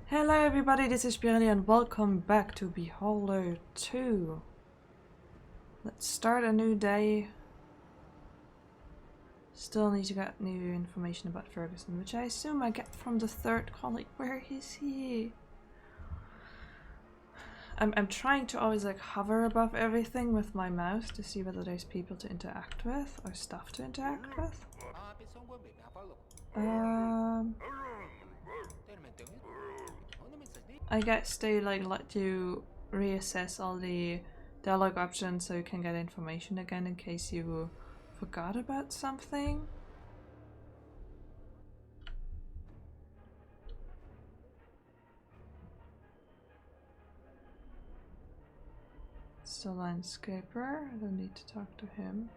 Hello everybody, this is Spirelli and welcome back to Beholder2. Let's start a new day. Still need to get new information about Ferguson, which I assume I get from the third colleague. Where is he? I'm trying to always like hover above everything with my mouse to see whether there's people to interact with or stuff to interact with. I guess they like let you reassess all the dialogue options so you can get information again in case you forgot about something. It's the landscaper. I don't need to talk to him.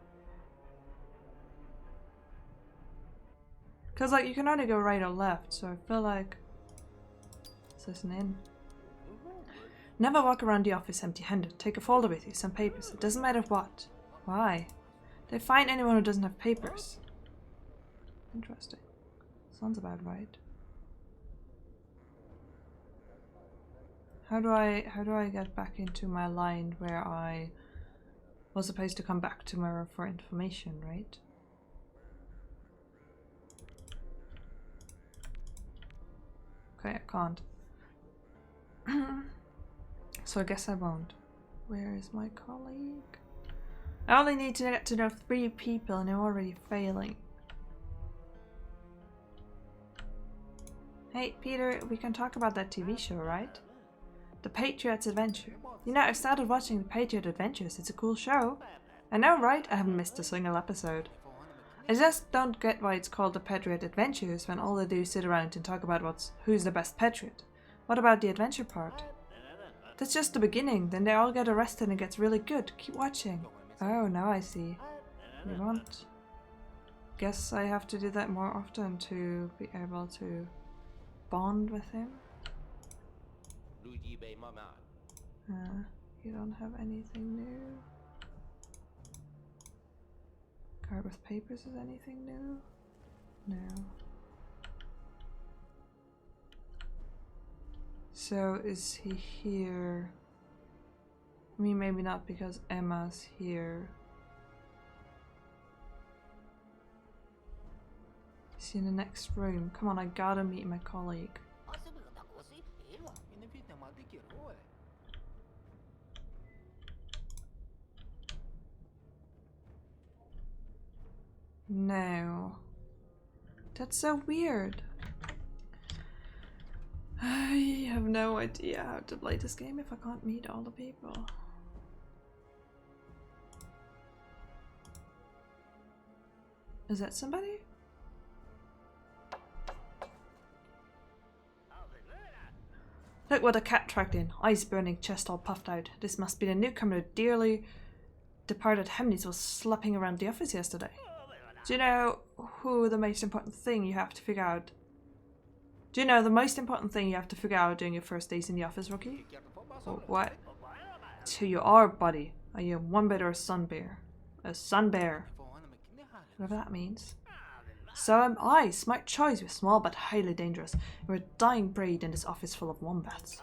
Cause like you can only go right or left, so I feel like this is an inn. Never walk around the office empty-handed. Take a folder with you, some papers. It doesn't matter what. Why? They find anyone who doesn't have papers. Interesting. Sounds about right. How do I get back into my line where I was supposed to come back tomorrow for information, right? Okay, I can't. So I guess I won't. Where is my colleague? I only need to get to know 3 people and I'm already failing. Hey Peter, we can talk about that TV show, right? The Patriot's Adventure. You know, I've started watching The Patriot Adventures. It's a cool show. I know, right? I haven't missed a single episode. I just don't get why it's called The Patriot Adventures when all they do is sit around and talk about who's the best patriot. What about the adventure part? That's just the beginning, then they all get arrested and it gets really good. Keep watching. Oh, now I see. You want? Guess I have to do that more often to be able to bond with him. You don't have anything new. Card with papers is anything new? No. So is he here? I mean, maybe not because Emma's here. Is he in the next room? Come on, I gotta meet my colleague. No. That's so weird. I have no idea how to play this game if I can't meet all the people. Is that somebody? Look what a cat tracked in. Eyes burning, chest all puffed out. This must be the newcomer dearly departed Hemnes was slapping around the office yesterday. Do you know who the most important thing you have to figure out? Do you know the most important thing you have to figure out during your first days in the office, rookie? What? It's who you are, buddy. Are you a wombat or a sun bear? A sun bear. Whatever that means. So am I. Smart choice. We're small but highly dangerous. We're a dying breed in this office full of wombats.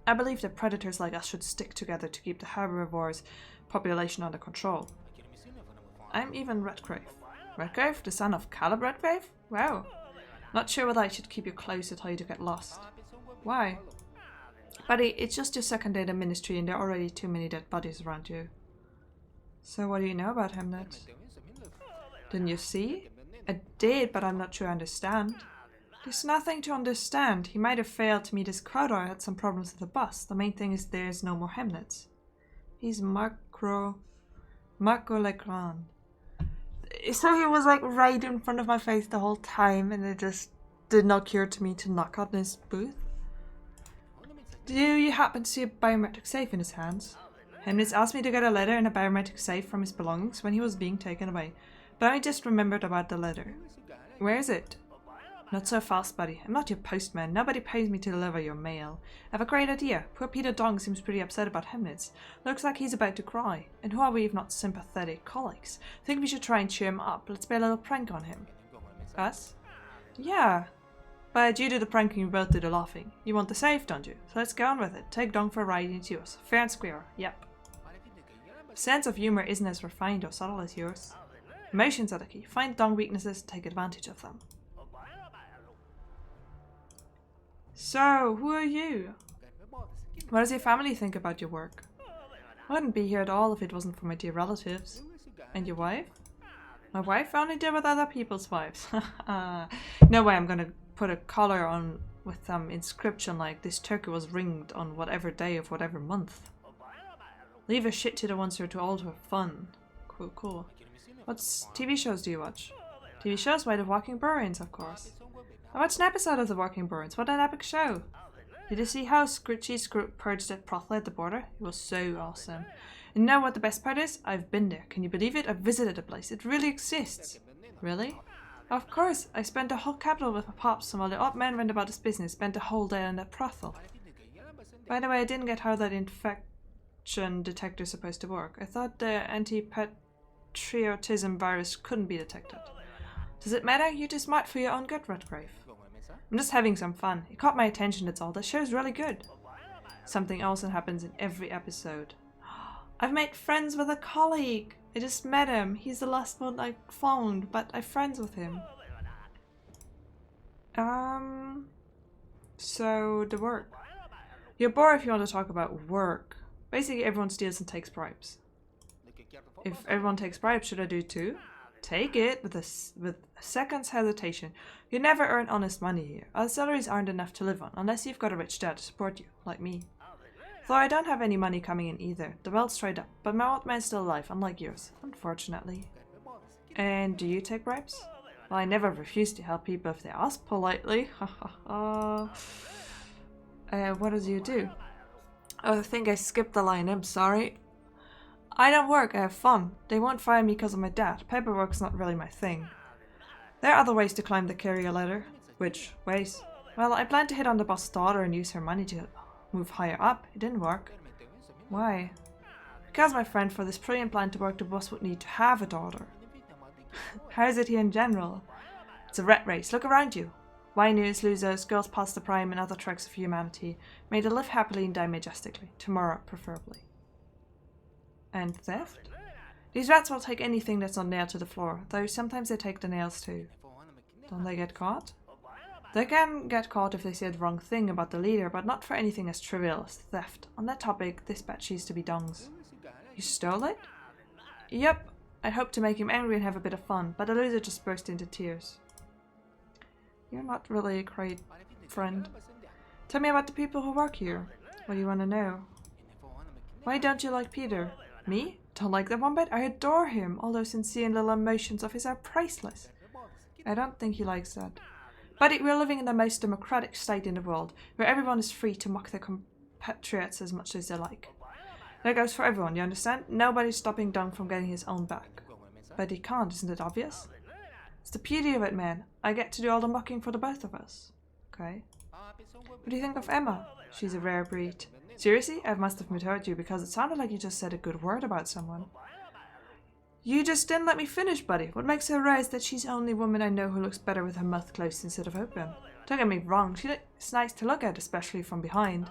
I believe that predators like us should stick together to keep the herbivores' population under control. I'm even Redgrave. Redgrave? The son of Caleb Redgrave? Wow. Not sure whether I should keep you close or tell you to get lost. Why? Buddy, it's just your second day in the ministry and there are already too many dead bodies around you. So what do you know about Hemnet? Didn't you see? I did, but I'm not sure I understand. There's nothing to understand. He might have failed to meet his quota or had some problems with the bus. The main thing is there's no more Hemnets. He's Marco Legrand. So he was like right in front of my face the whole time and it just did not occur to me to knock on his booth. Do you happen to see a biometric safe in his hands? Hemnitz asked me to get a letter and a biometric safe from his belongings when he was being taken away, but I just remembered about the letter. Where is it? Not so fast, buddy. I'm not your postman. Nobody pays me to deliver your mail. I have a great idea. Poor Peter Dong seems pretty upset about Hemnitz. Looks like he's about to cry. And who are we if not sympathetic colleagues? Think we should try and cheer him up. Let's play a little prank on him. Us? Yeah. But you do the pranking, we both do the laughing. You want the safe, don't you? So let's get on with it. Take Dong for a ride and it's yours. Fair and square, yep. Sense of humor isn't as refined or subtle as yours. Emotions are the key. Find Dong weaknesses, take advantage of them. So, who are you? What does your family think about your work? I wouldn't be here at all if it wasn't for my dear relatives. And your wife? My wife only deal with other people's wives. No way I'm gonna put a collar on with some inscription like this turkey was ringed on whatever day of whatever month. Leave a shit to the ones who are too old for fun. Cool, cool. What TV shows do you watch? TV shows? Why, The Walking Burns, of course. I watched an episode of The Walking Burns. What an epic show. Did you see how Cheese purged that brothel at the border? It was so awesome. And you know what the best part is? I've been there. Can you believe it? I've visited the place. It really exists. Really? Of course. I spent the whole capital with my pops, and while the old man went about his business, spent the whole day on that brothel. By the way, I didn't get how that infection detector is supposed to work. I thought the anti-patriotism virus couldn't be detected. Does it matter? You're too smart for your own good, Redgrave. I'm just having some fun. It caught my attention, that's all. The show's really good. Something else that happens in every episode. I've made friends with a colleague. I just met him. He's the last one I found, but I'm friends with him. So the work. You're bored if you want to talk about work. Basically, everyone steals and takes bribes. If everyone takes bribes, should I do too? Take it with a second's hesitation. You never earn honest money here. Our salaries aren't enough to live on, unless you've got a rich dad to support you, like me. Though I don't have any money coming in either. The world's dried up, but my old man's still alive, unlike yours, unfortunately. And do you take bribes? Well, I never refuse to help people if they ask politely. What do you do? Oh, I think I skipped the line, I'm sorry. I don't work, I have fun. They won't fire me because of my dad. Paperwork's not really my thing. There are other ways to climb the career ladder. Which ways? Well, I planned to hit on the boss's daughter and use her money to move higher up. It didn't work. Why? Because my friend, for this brilliant plan to work, the boss would need to have a daughter. How is it here in general? It's a rat race. Look around you. Winos, losers, girls past the prime, and other tracks of humanity. May they live happily and die majestically. Tomorrow, preferably. And theft? These rats will take anything that's not nailed to the floor, though sometimes they take the nails too. Don't they get caught? They can get caught if they say the wrong thing about the leader, but not for anything as trivial as theft. On that topic, this batch used to be Dong's. You stole it? Yep. I hoped to make him angry and have a bit of fun, but the loser just burst into tears. You're not really a great friend. Tell me about the people who work here. What do you want to know? Why don't you like Peter? Me? Don't like the one bit? I adore him. All those sincere little emotions of his are priceless. I don't think he likes that. But we're living in the most democratic state in the world, where everyone is free to mock their compatriots as much as they like. That goes for everyone, you understand? Nobody's stopping Dong from getting his own back. But he can't, isn't it obvious? It's the beauty of it, man. I get to do all the mocking for the both of us. Okay. What do you think of Emma? She's a rare breed. Seriously? I must have misheard you, because it sounded like you just said a good word about someone. You just didn't let me finish, buddy. What makes her rare is that she's the only woman I know who looks better with her mouth closed instead of open. Don't get me wrong, she's nice to look at, especially from behind.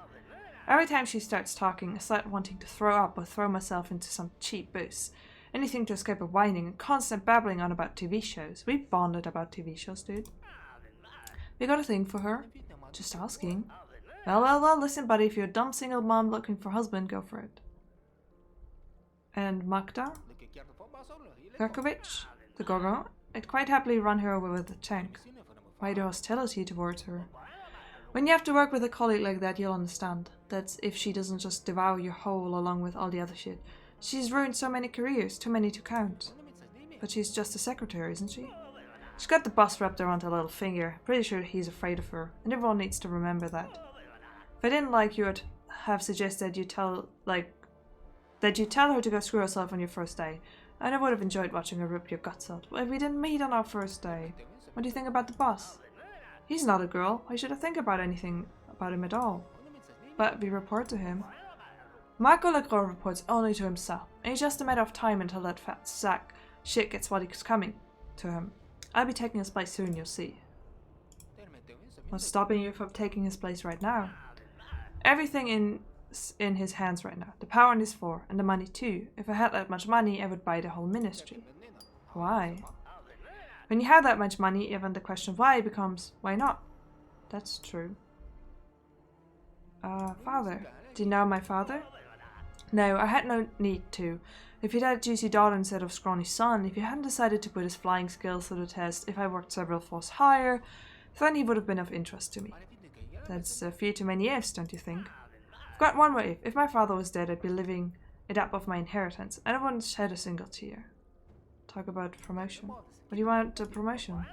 Every time she starts talking, I start wanting to throw up or throw myself into some cheap boost. Anything to escape a whining and constant babbling on about TV shows. We bonded about TV shows, dude. We got a thing for her. Just asking. Well, listen, buddy, if you're a dumb single mom looking for a husband, go for it. And Magda? Verkovich? The Gorgon? I'd quite happily run her over with a tank. Why the hostility towards her? When you have to work with a colleague like that, you'll understand. That's if she doesn't just devour your whole along with all the other shit. She's ruined so many careers, too many to count. But she's just a secretary, isn't she? She's got the boss wrapped around her little finger. Pretty sure he's afraid of her, and everyone needs to remember that. If I didn't like you, I'd have suggested you tell her to go screw herself on your first day. And I would have enjoyed watching her rip your guts out. But if we didn't meet on our first day, what do you think about the boss? He's not a girl. Why should I think about anything about him at all? But we report to him. Marco Legros reports only to himself, and it's just a matter of time until that fat sack shit gets what is coming to him. I'll be taking his place soon, you'll see. What's stopping you from taking his place right now? Everything in his hands right now. The power on his floor, and the money too. If I had that much money, I would buy the whole ministry. Why? When you have that much money, even the question why becomes, why not? That's true. Father. Do you know my father? No, I had no need to. If you'd had a juicy daughter instead of scrawny son, if you hadn't decided to put his flying skills to the test, if I worked several floors higher, then he would have been of interest to me. That's a few too many ifs, don't you think? I've got one more if. If my father was dead, I'd be living it up off my inheritance, and I wouldn't shed a single tear. Talk about promotion. What do you want a promotion?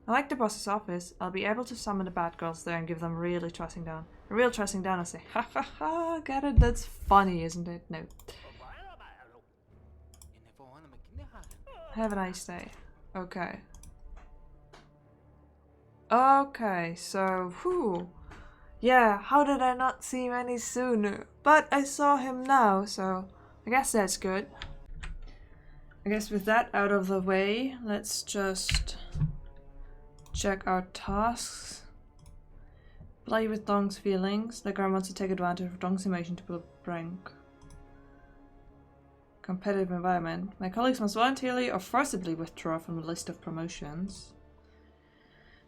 I like the boss's office. I'll be able to summon the bad girls there and give them really trusting down. A real trusting down and say, ha ha ha, get it? That's funny, isn't it? No. Have a nice day. Okay. Okay, so, whew. Yeah, how did I not see him any sooner? But I saw him now, so I guess that's good. I guess with that out of the way, let's just check our tasks. Play with Dong's feelings. The girl wants to take advantage of Dong's emotion to pull a prank. Competitive environment. My colleagues must voluntarily or forcibly withdraw from the list of promotions.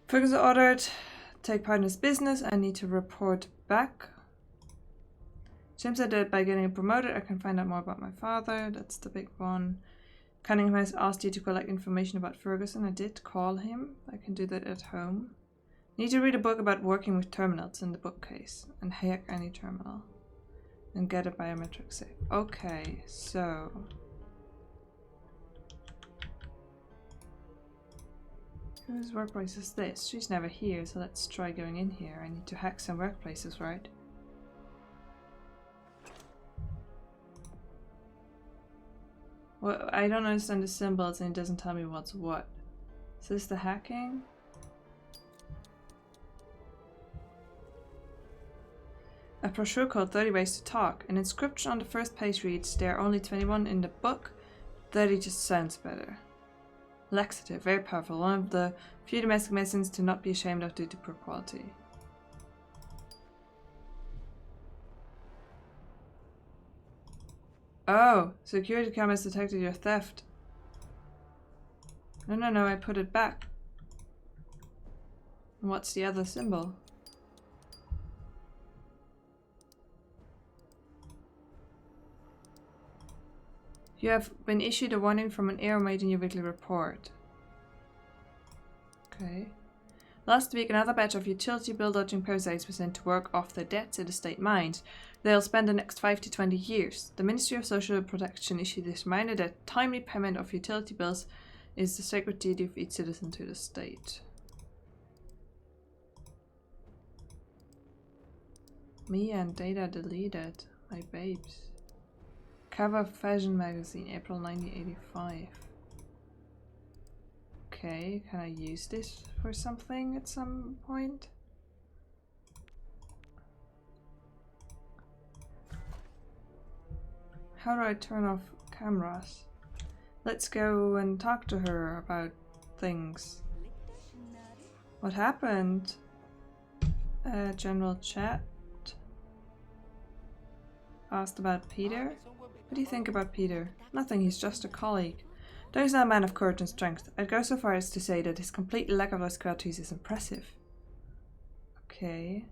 Ferguson ordered, take part in his business. I need to report back. Jim said that by getting promoted I can find out more about my father. That's the big one. Cunningham has asked you to collect information about Ferguson. I did call him. I can do that at home. Need to read a book about working with terminals in the bookcase. And hack any terminal. And get a biometric safe. Okay, so... whose workplace is this? She's never here, so let's try going in here. I need to hack some workplaces, right? Well, I don't understand the symbols and it doesn't tell me what's what. Is this the hacking? A brochure called 30 Ways to Talk. An inscription on the first page reads, there are only 21 in the book. 30 just sounds better. Laxative, very powerful. One of the few domestic medicines to not be ashamed of due to poor quality. Oh, security cameras detected your theft. No, I put it back. And what's the other symbol? You have been issued a warning from an error made in your weekly report. Okay. Last week, another batch of utility bill dodging parasites was sent to work off their debts at the state mines. They'll spend the next 5 to 20 years. The Ministry of Social Protection issued this reminder that timely payment of utility bills is the sacred duty of each citizen to the state. Me and data deleted. My babes. Cover of Fashion Magazine, April 1985. Okay, can I use this for something at some point? How do I turn off cameras? Let's go and talk to her about things. What happened? General chat. Asked about Peter. What do you think about Peter? Nothing, he's just a colleague. Though he's not a man of courage and strength, I'd go so far as to say that his complete lack of those qualities is impressive. Okay.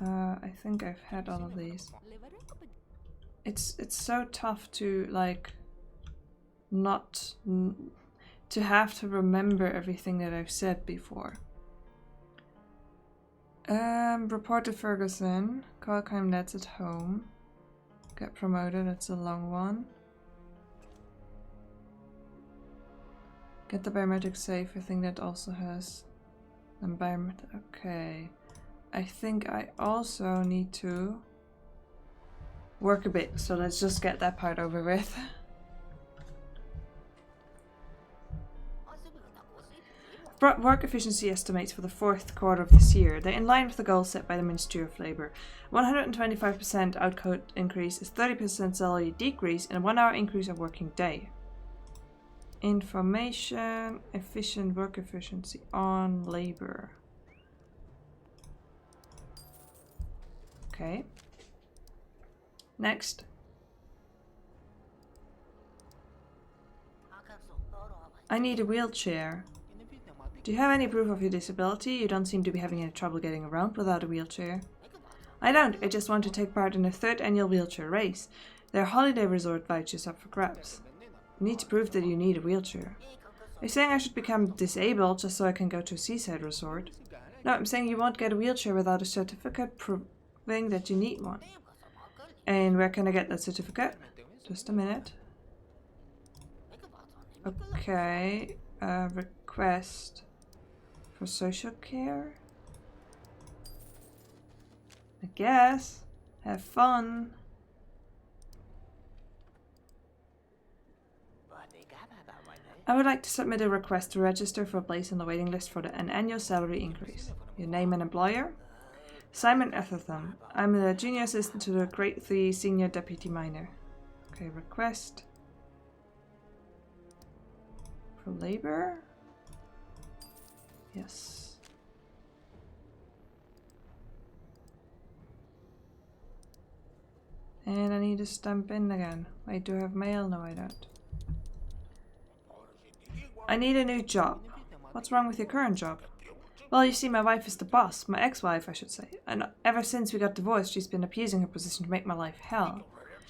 I think I've had all of these. It's so tough to, like, to have to remember everything that I've said before. Report to Ferguson. Call crime, that's at home. Get promoted, that's a long one. Get the biometric safe, I think that also has and biometric. Okay. I think I also need to work a bit, so let's just get that part over with. Brought work efficiency estimates for the fourth quarter of this year. They're in line with the goals set by the Ministry of Labour. 125% output increase is 30% salary decrease and a 1 hour increase of working day. Information, efficient work efficiency on labor. Okay. Next. I need a wheelchair. Do you have any proof of your disability? You don't seem to be having any trouble getting around without a wheelchair. I don't. I just want to take part in the 3rd annual wheelchair race. There are holiday resort vouchers up for grabs. You need to prove that you need a wheelchair. Are you saying I should become disabled just so I can go to a seaside resort? No, I'm saying you won't get a wheelchair without a certificate proving that you need one. And where can I get that certificate? Just a minute. Okay, request for social care? I guess. Have fun. I would like to submit a request to register for a place on the waiting list for an annual salary increase. Your name and employer? Simon Ethertham. I'm a junior assistant to the grade 3 senior deputy miner. Okay, request. For labor? Yes. And I need to stamp in again. Wait, do I have mail? No, I don't. I need a new job. What's wrong with your current job? Well, you see, my wife is the boss. My ex-wife, I should say. And ever since we got divorced, she's been abusing her position to make my life hell.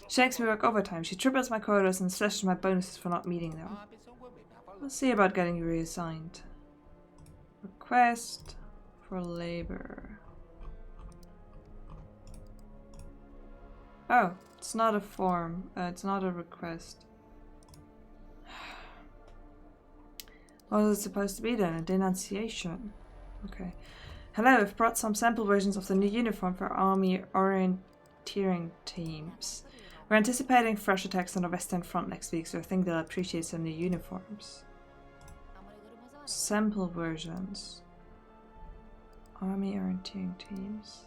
She makes me work overtime. She triples my quotas and slashes my bonuses for not meeting them. We'll see about getting you reassigned. Request for labor. Oh, it's not a form. It's not a request. What was it supposed to be then? A denunciation? Okay. Hello, I've brought some sample versions of the new uniform for army orienteering teams. We're anticipating fresh attacks on the Western Front next week, so I think they'll appreciate some new uniforms. Sample versions. Army orienteering teams.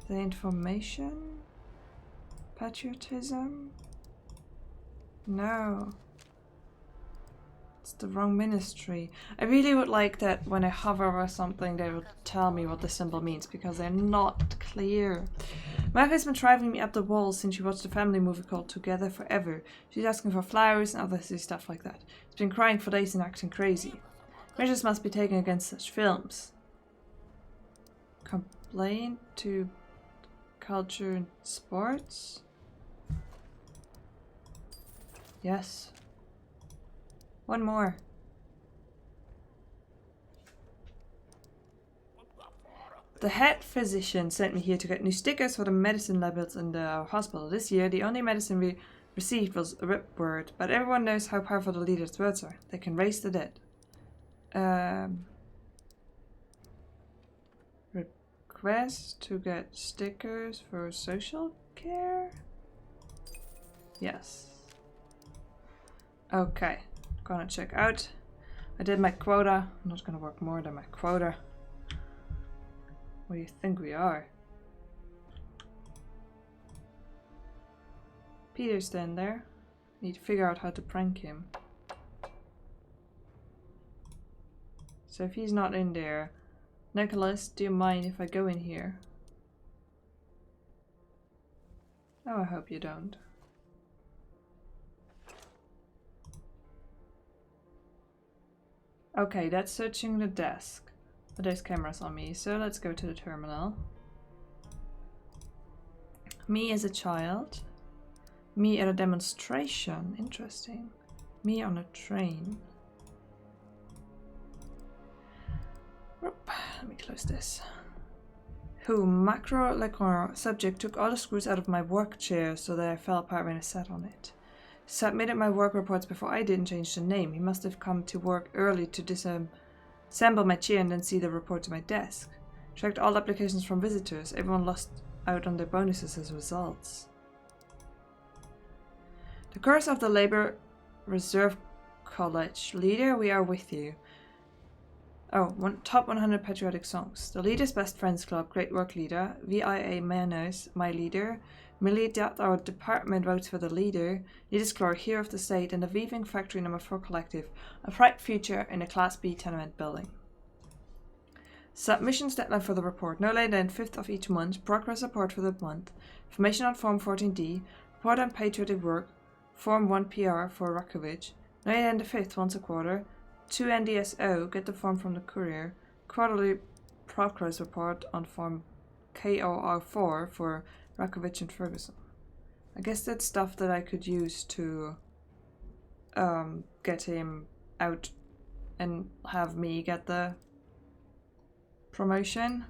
The information? Patriotism? No. It's the wrong ministry. I really would like that when I hover over something they would tell me what the symbol means, because they're not clear. My wife has been driving me up the wall since she watched a family movie called Together Forever. She's asking for flowers and other silly stuff like that. She's been crying for days and acting crazy. Measures must be taken against such films. Complaint to culture and sports? Yes. One more. The head physician sent me here to get new stickers for the medicine labels in the hospital. This year, the only medicine we received was a rip word, but everyone knows how powerful the leader's words are. They can raise the dead. Request to get stickers for social care? Yes. Okay. Gonna check out. I did my quota. I'm not gonna work more than my quota. What do you think we are? Peter's then there. Need to figure out how to prank him. So if he's not in there, Nicholas, do you mind if I go in here? Oh, I hope you don't. Okay, that's searching the desk. But there's cameras on me, so let's go to the terminal. Me as a child. Me at a demonstration. Interesting. Me on a train. Oop, let me close this. Who? Macro Lecour. Subject took all the screws out of my work chair so that I fell apart when I sat on it. Submitted my work reports before I didn't change the name. He must have come to work early to disassemble my chair and then see the report to my desk. Tracked all applications from visitors. Everyone lost out on their bonuses as results. The curse of the Labor Reserve College. Leader, we are with you. Oh, top 100 patriotic songs. The Leader's Best Friends Club, Great Work Leader. VIA Manners, my leader. Merely that our department votes for the leader, leaders glory hero of the state and the Weaving Factory number 4 collective, a bright future in a Class B tenement building. Submissions deadline for the report, no later than 5th of each month, progress report for the month, information on Form 14D, report on patriotic work, Form 1 PR for Rakovich, no later than the 5th once a quarter, 2 NDSO, get the form from the courier, quarterly progress report on Form KOR4 for Rakovich and Ferguson. I guess that's stuff that I could use to get him out and have me get the promotion.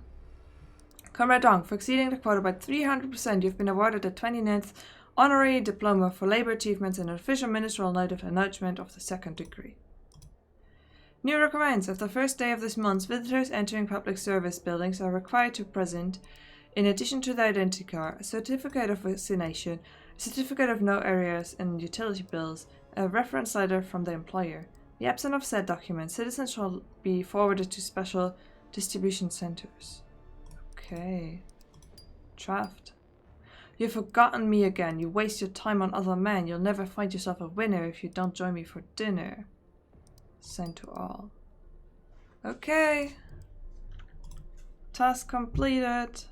Comrade Dong, for exceeding the quota by 300%, you've been awarded the 29th Honorary Diploma for Labor Achievements and an official ministerial note of acknowledgement of the 2nd degree. New requirements. Of the first day of this month, visitors entering public service buildings are required to present, in addition to their identity card, a certificate of vaccination, a certificate of no arrears and utility bills, a reference letter from the employer. In the absence of said documents, citizens shall be forwarded to special distribution centers. Okay. Draft. You've forgotten me again. You waste your time on other men. You'll never find yourself a winner if you don't join me for dinner. Send to all. Okay. Task completed.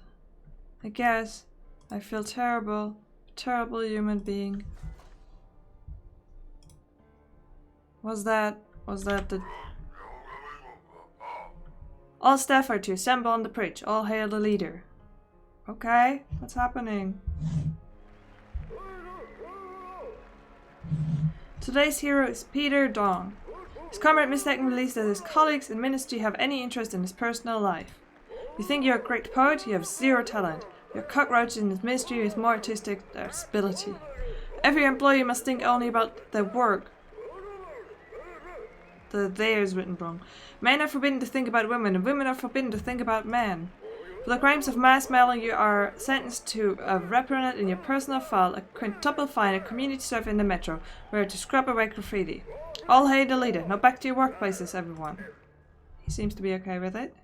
I guess. I feel terrible. Terrible human being. Was that the... All staff are to assemble on the bridge. All hail the leader. Okay, what's happening? Today's hero is Peter Dong. His comrade mistakenly believes that his colleagues in ministry have any interest in his personal life. You think you're a great poet? You have zero talent. You're a cockroach in his ministry with more artistic ability. Every employee must think only about their work. The there is written wrong. Men are forbidden to think about women, and women are forbidden to think about men. For the crimes of mass mailing, you are sentenced to a reprimand in your personal file, a quintuple fine, a community service in the metro, where to scrub away graffiti. All hail the leader. Now back to your workplaces, everyone. He seems to be okay with it.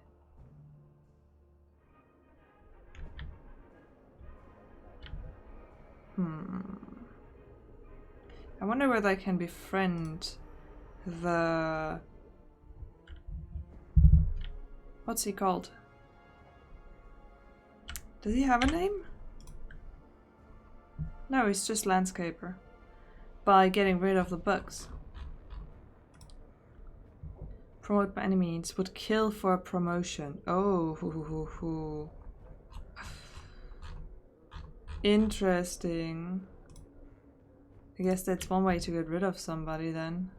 I wonder whether I can befriend the... What's he called? Does he have a name? No, he's just landscaper. By getting rid of the bugs. Promote by any means. Would kill for a promotion. Oh. Interesting. I guess that's one way to get rid of somebody then.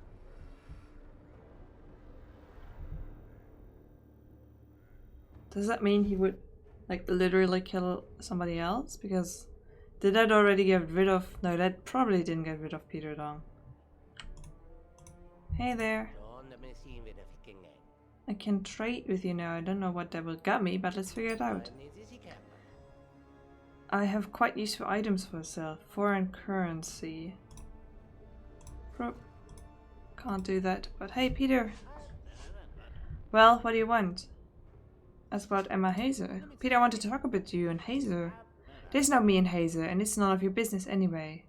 Does that mean he would, like, literally kill somebody else? Because did that already get rid of... No, that probably didn't get rid of Peter Dong. Hey there. I can trade with you now. I don't know what that will get me, but let's figure it out. I have quite useful items for sale. Foreign currency. Can't do that. But hey, Peter. Well, what do you want? Ask about Emma Hazer. Peter, I want to talk a bit to you and Hazer. There's no me and Hazer, and it's none of your business anyway.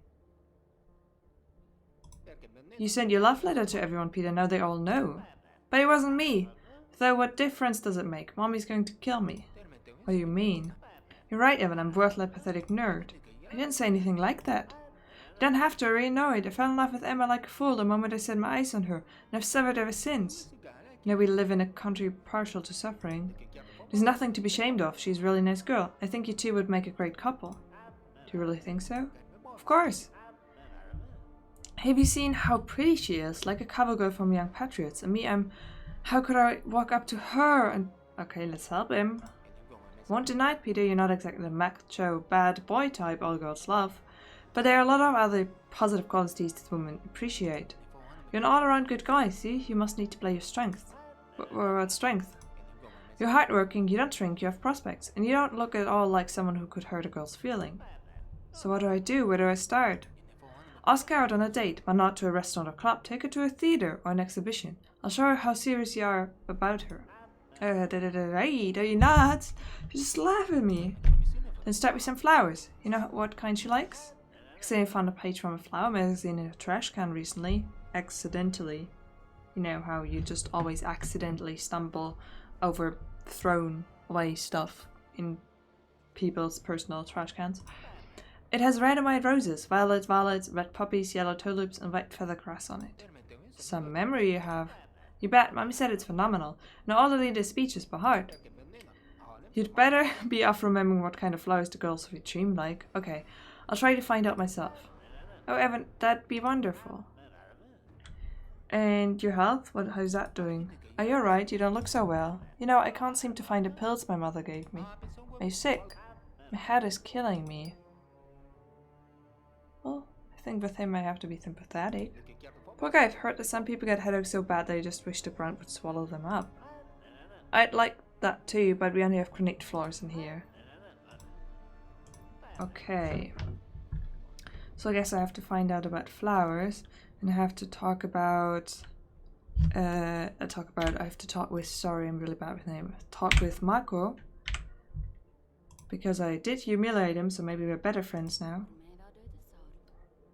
You sent your love letter to everyone, Peter. Now they all know. But it wasn't me. Though what difference does it make? Mommy's going to kill me. What do you mean? You're right, Evan. I'm worthless, pathetic nerd. I didn't say anything like that. You don't have to. I already know it. I fell in love with Emma like a fool the moment I set my eyes on her, and I've suffered ever since. You know, we live in a country partial to suffering. There's nothing to be ashamed of. She's a really nice girl. I think you two would make a great couple. Do you really think so? Of course. Have you seen how pretty she is? Like a cover girl from Young Patriots. And me, how could I walk up to her and... Okay, let's help him. Won't deny it, Peter. You're not exactly the macho, bad boy type all girls love. But there are a lot of other positive qualities that women appreciate. You're an all-around good guy, see? You must need to play your strength. What strength? You're hardworking, you don't drink, you have prospects, and you don't look at all like someone who could hurt a girl's feeling. So what do I do? Where do I start? Ask her out on a date, but not to a restaurant or club. Take her to a theater or an exhibition. I'll show her how serious you are about her. Are you nuts? You just laugh at me. Then start with some flowers. You know what kind she likes? I found a page from a flower magazine in a trash can recently. Accidentally. You know how you just always accidentally stumble over thrown away stuff in people's personal trash cans. It has red and white roses, violets, red poppies, yellow tulips, and white feathergrass on it. Some memory you have. You bet, Mommy said it's phenomenal. Now all the leader's speech is by heart. You'd better be off remembering what kind of flowers the girls of your dream like. Okay, I'll try to find out myself. Oh, Evan, that'd be wonderful. And your health? How's that doing? Are you alright? You don't look so well. You know, I can't seem to find the pills my mother gave me. Are you sick? My head is killing me. Well, I think with him I have to be sympathetic. Poor guy, I've heard that some people get headaches so bad they just wish the brand would swallow them up. I'd like that too, but we only have granite floors in here. Okay. So I guess I have to find out about flowers, and I have to talk about I have to talk with, sorry, I'm really bad with name. Talk with Marco. Because I did humiliate him, so maybe we're better friends now.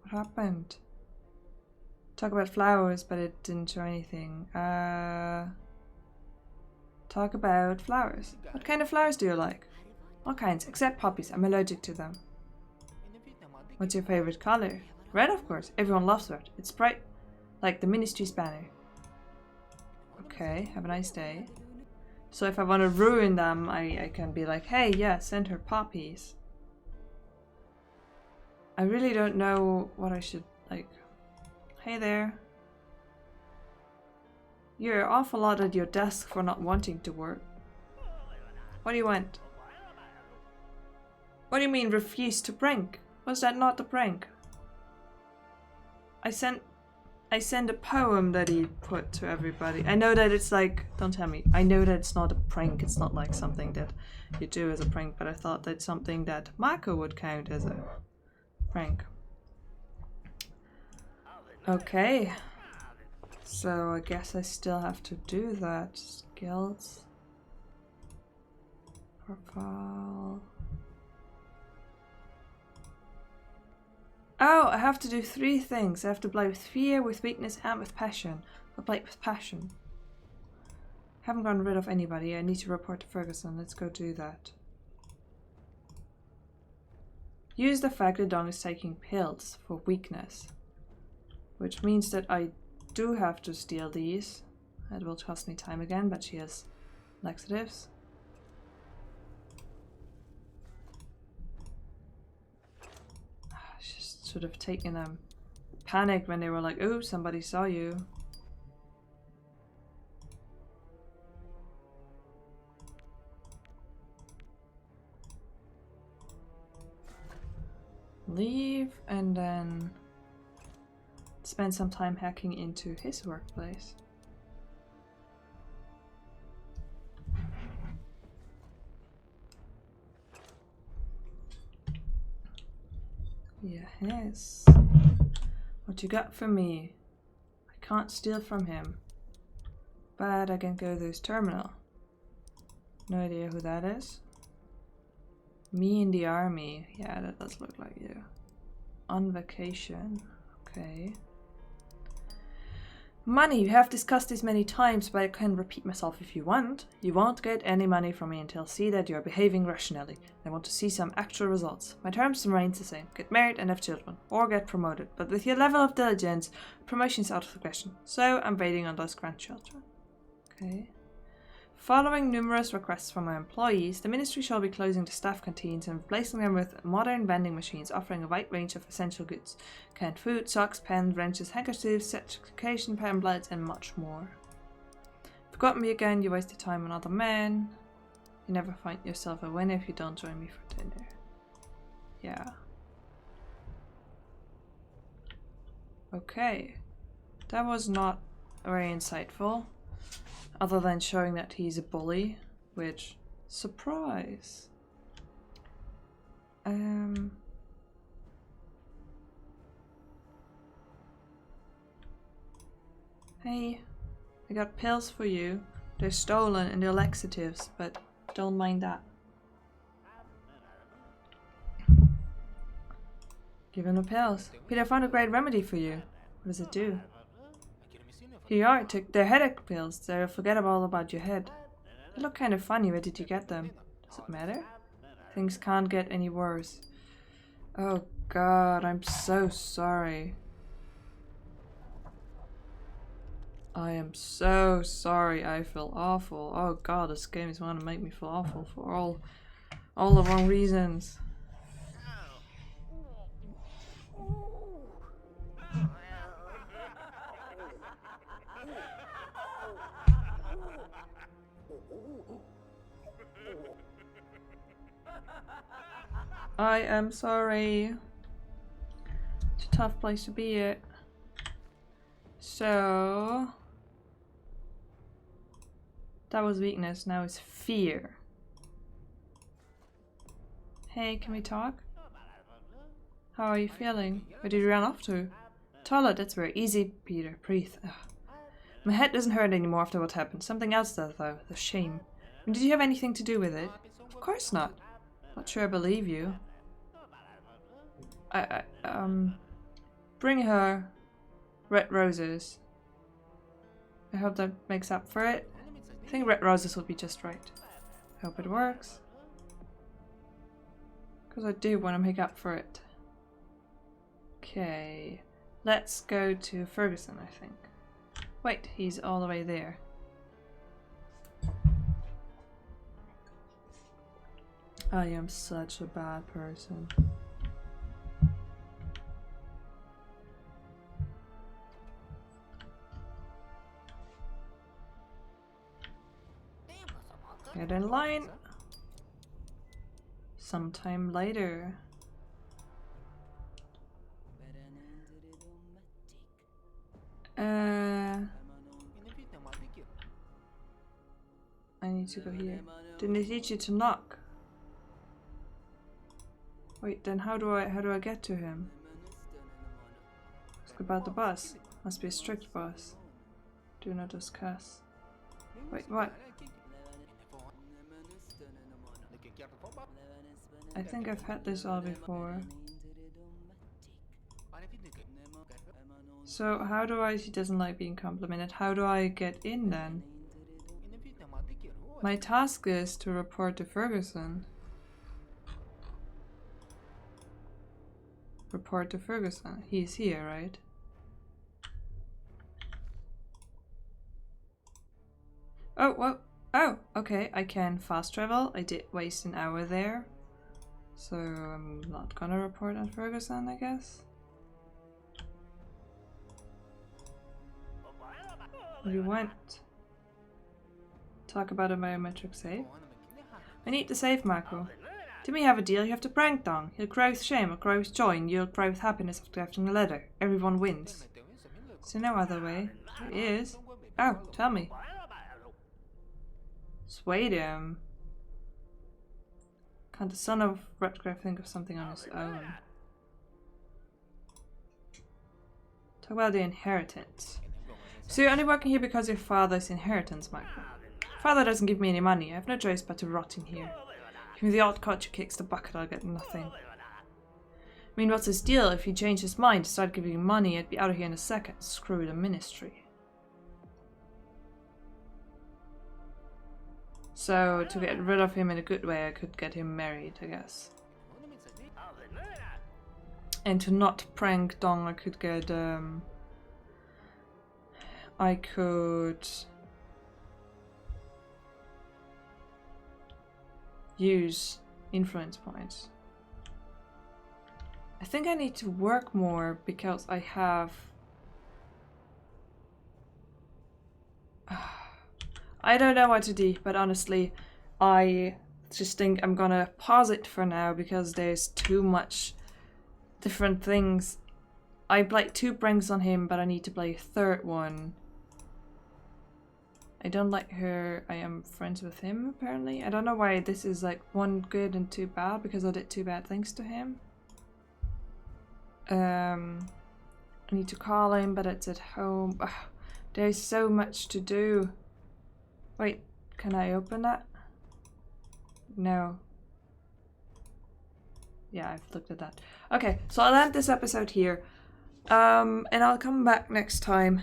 What happened? Talk about flowers, but it didn't show anything. Talk about flowers. What kind of flowers do you like? All kinds, except poppies. I'm allergic to them. What's your favorite color? Red, of course. Everyone loves red. It's bright, like the ministry's banner. Okay, have a nice day. So if I want to ruin them, I can be like, hey, yeah, send her poppies. I really don't know what I should, like... Hey there. You're awful lot at your desk for not wanting to work. What do you want? What do you mean, refuse to prank? Was that not a prank? I sent a poem that he put to everybody. I know that it's like, don't tell me. I know that it's not a prank. It's not like something that you do as a prank, but I thought that's something that Marco would count as a prank. Okay. So I guess I still have to do that. Skills. Profile. Oh, I have to do 3 things. I have to play with fear, with weakness, and with passion. I'll play with passion. Haven't gotten rid of anybody. I need to report to Ferguson. Let's go do that. Use the fact that Dawn is taking pills for weakness. Which means that I do have to steal these. It will cost me time again, but she has laxatives. Should have taken them. Panic when they were like, oh, somebody saw you. Leave and then spend some time hacking into his workplace. Yes. What you got for me? I can't steal from him. But I can go to his terminal. No idea who that is. Me in the army. Yeah, that does look like you. On vacation. Okay. Money. You have discussed this many times, but I can repeat myself if you want. You won't get any money from me until I see that you are behaving rationally. I want to see some actual results. My terms remain the same. Get married and have children. Or get promoted. But with your level of diligence, promotion is out of the question. So I'm waiting on those grandchildren. Okay. Following numerous requests from my employees, the ministry shall be closing the staff canteens and replacing them with modern vending machines offering a wide range of essential goods. Canned food, socks, pens, wrenches, handkerchiefs, certification pamphlets, and much more. Forgot me again, you wasted time on other men. You never find yourself a winner if you don't join me for dinner. Yeah. Okay. That was not very insightful. Other than showing that he's a bully, which, surprise. Hey, I got pills for you. They're stolen and they're laxatives, but don't mind that. Give him the pills. Peter, I found a great remedy for you. What does it do? Here you are, take the headache pills. They'll forget all about your head. They look kind of funny. Where did you get them? Does it matter? Things can't get any worse. Oh god, I'm so sorry. I am so sorry. I feel awful. Oh god, this game is going to make me feel awful for all the wrong reasons. I am sorry. It's a tough place to be at. So that was weakness, now it's fear. Hey, can we talk? How are you feeling? Where did you run off to? Toilet, that's very easy, Peter. Breathe. Ugh. My head doesn't hurt anymore after what happened. Something else does, though. The shame. Did you have anything to do with it? Of course not. Not sure I believe you. Bring her red roses. I hope that makes up for it. I think red roses would be just right. I hope it works. Because I do want to make up for it. Okay. Let's go to Ferguson, I think. Wait, he's all the way there. I am such a bad person. Get in line. Sometime later. I need to go here. Didn't it teach you to knock? Wait, then how do I get to him? Ask about the bus. Must be a strict bus. Do not discuss. Wait, what? I think I've had this all before. So how do I, she doesn't like being complimented, how do I get in then? My task is to report to Ferguson. Report to Ferguson. He's here, right? Oh, whoa. Oh, okay, I can fast travel. I did waste an hour there. So I'm not gonna report on Ferguson, I guess. What do you want? Talk about a biometric save? I need the save, Marco. Do we have a deal? You have to prank Dong. He'll cry with shame or cry with joy, and you'll cry with happiness after drafting a letter. Everyone wins. Is there no other way? There is. Oh, tell me. Sway him. Can't the son of Redgrave think of something on his own? Talk about the inheritance. So you're only working here because your father's inheritance, Michael. Father doesn't give me any money. I have no choice but to rot in here. Give me the odd cod who kicks the bucket, I'll get nothing. I mean, what's his deal? If he changed his mind to start giving money, I'd be out of here in a second. Screw the ministry. So, to get rid of him in a good way, I could get him married, I guess. And to not prank Dong, I could get, I could use influence points. I think I need to work more because I have... I don't know what to do, but honestly, I just think I'm gonna pause it for now because there's too much different things. I played 2 pranks on him, but I need to play a 3rd one. I don't like her. I am friends with him, apparently. I don't know why this is like 1 good and 2 bad, because I did 2 bad things to him. I need to call him, but it's at home. Ugh, there's so much to do. Wait, can I open that? No. Yeah, I've looked at that. Okay, so I'll end this episode here. And I'll come back next time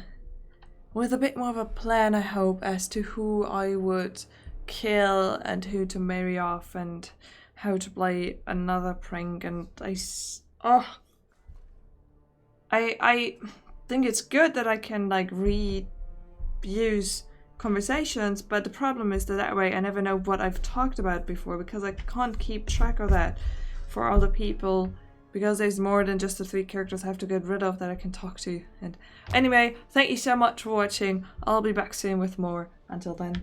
with a bit more of a plan, I hope, as to who I would kill and who to marry off and how to play another prank. And I think it's good that I can like reuse conversations, but the problem is that way I never know what I've talked about before, because I can't keep track of that for other people, because there's more than just the 3 characters I have to get rid of that I can talk to. And anyway, thank you so much for watching. I'll be back soon with more. Until then.